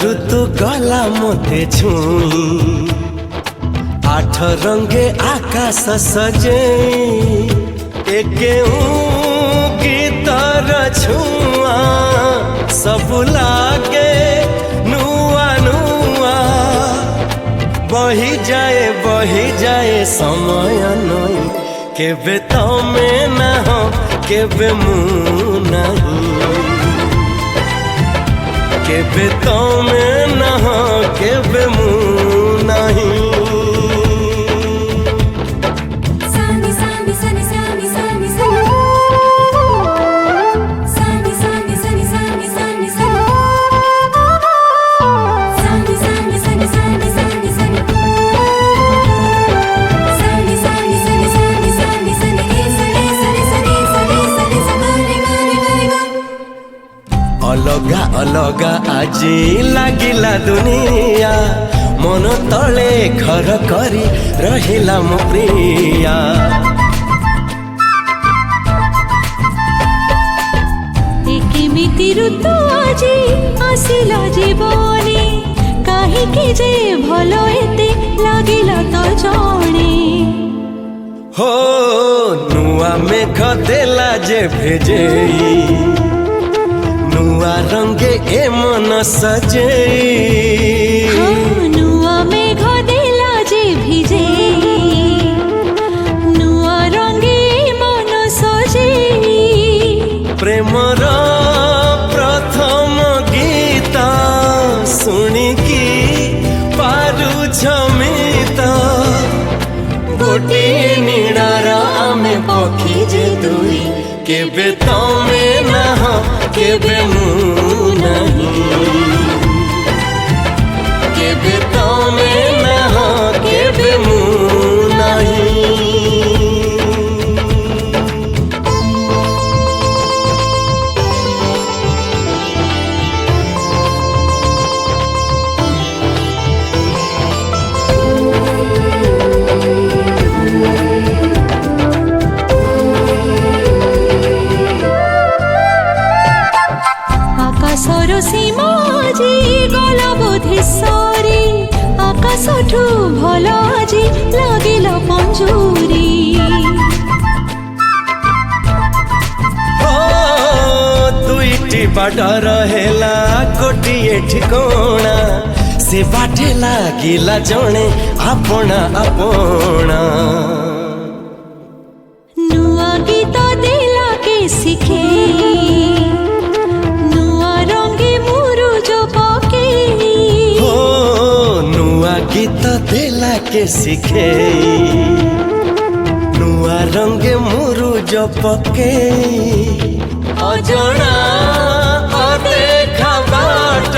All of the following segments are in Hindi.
ऋतु गला मते छुई 8 रंगे आकाश सजे एके गीतर छुआ सब लागे नुआ नुआ बही जाए समय नई केबे तमे ना हो केबे मु नहीं केबे तमे ना हो केबे मु नहीं अलगा अलगा आजी लागिला दुनिया मन तले घर करी रहिला मो प्रिया केमिति ऋतु आजी आसिला जीवनी काहिकी जे भलो एते लागिला तो जाने हो नुआ मेघ देला जे भेजेई नुआ रंगे ए मन सजे नुआ मेघ देला जे भिजे नुआ रंगे ए मन सजे प्रेमर प्रथम गीत शुणिकी पारु झमित गोटिए नीड़ार आमे पक्षी जे दुई केबे तमे ना हो केबे मु नहीं केबे तमे ना हो केबे मु नहीं आकाशर सीमा जी गला बोधे सरी आकाशठू भल जी लागिला पंजूरी दुईटी बाट रहेला गोटिए ठिकोणा से बाटे लागिला जणे आपना आपना नुआ गीत देला के सिखे नुआ रंगे मुरुज पके हो नुआ गीत देला के सिखे नुआ रंगे मुरुज पके अजଣା अदेखा बाट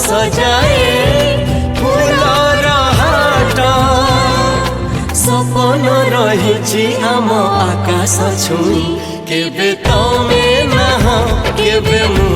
सजाए फूलर हाट सपन रहिछि आम आकाश छुई केबे तमे ना हो केबे मु